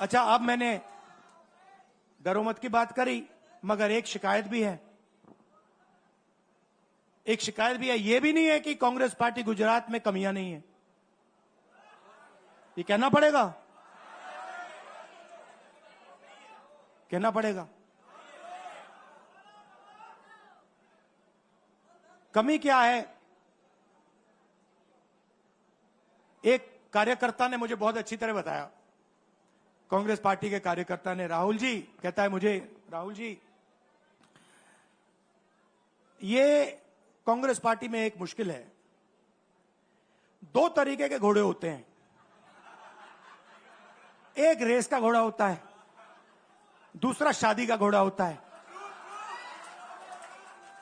अच्छा, अब मैंने दरोमत की बात करी, मगर एक शिकायत भी है। एक शिकायत भी है। यह भी नहीं है कि कांग्रेस पार्टी गुजरात में कमियां नहीं है, ये कहना पड़ेगा, कहना पड़ेगा। कमी क्या है? एक कार्यकर्ता ने मुझे बहुत अच्छी तरह बताया, कांग्रेस पार्टी के कार्यकर्ता ने, राहुल जी, कहता है मुझे, राहुल जी, ये कांग्रेस पार्टी में एक मुश्किल है, दो तरीके के घोड़े होते हैं, एक रेस का घोड़ा होता है, दूसरा शादी का घोड़ा होता है।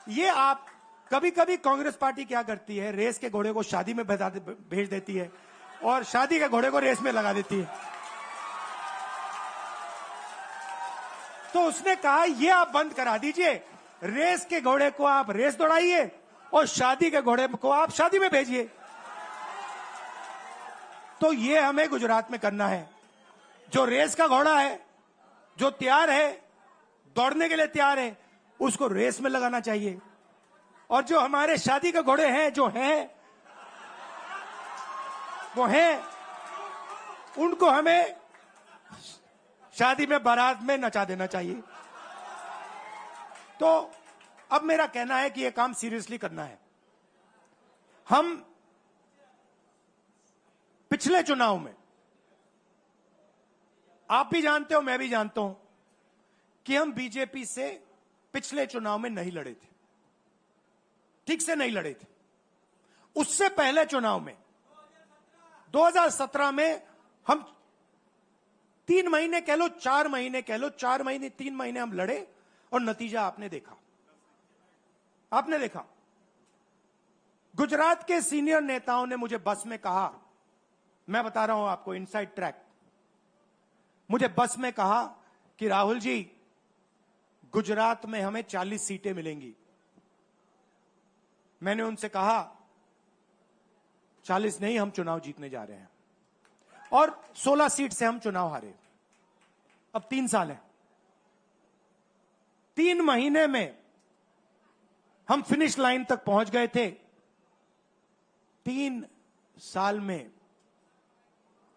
ये आप कभी कभी कांग्रेस पार्टी क्या करती है, रेस के घोड़े को शादी में भेज देती है और शादी के घोड़े को रेस में लगा देती है। तो उसने कहा ये आप बंद करा दीजिए, रेस के घोड़े को आप रेस दौड़ाइए और शादी के घोड़े को आप शादी में भेजिए। तो ये हमें गुजरात में करना है। जो रेस का घोड़ा है, जो तैयार है, दौड़ने के लिए तैयार है, उसको रेस में लगाना चाहिए। और जो हमारे शादी के घोड़े हैं, जो हैं, वो हैं, उनको हमें शादी में, बारात में नचा देना चाहिए। तो अब मेरा कहना है कि यह काम सीरियसली करना है। हम पिछले चुनाव में, आप भी जानते हो, मैं भी जानता हूं कि हम बीजेपी से पिछले चुनाव में नहीं लड़े थे, ठीक से नहीं लड़े थे। उससे पहले चुनाव में 2017 में हम 3 महीने कह लो, 4 महीने कह लो, 4 महीने 3 महीने हम लड़े और नतीजा आपने देखा। आपने देखा, गुजरात के सीनियर नेताओं ने मुझे बस में कहा, मैं बता रहा हूं आपको इनसाइड ट्रैक, मुझे बस में कहा कि राहुल जी, गुजरात में हमें 40 सीटें मिलेंगी। मैंने उनसे कहा 40 नहीं, हम चुनाव जीतने जा रहे हैं। और 16 सीट से हम चुनाव हारे। अब 3 साल है, 3 महीने में हम फिनिश लाइन तक पहुंच गए थे। 3 साल में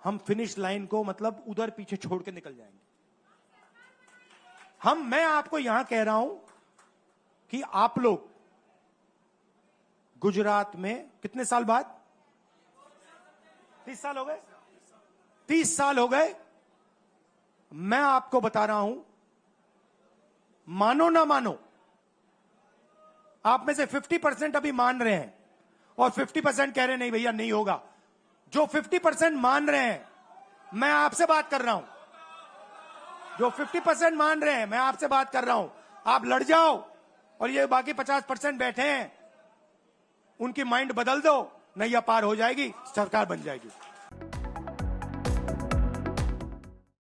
हम फिनिश लाइन को मतलब उधर पीछे छोड़ के निकल जाएंगे। मैं आपको यहां कह रहा हूं कि आप लोग गुजरात में कितने साल बाद, 30 साल हो गए, 30 साल हो गए। मैं आपको बता रहा हूं, मानो ना मानो, आप में से 50% अभी मान रहे हैं और 50% कह रहे नहीं भैया नहीं होगा। जो 50% मान रहे हैं, मैं आपसे बात कर रहा हूं, जो 50% मान रहे हैं, मैं आपसे बात कर रहा हूं। आप लड़ जाओ और ये बाकी 50% बैठे हैं, उनकी माइंड बदल दो, नैया पार हो जाएगी, सरकार बन जाएगी।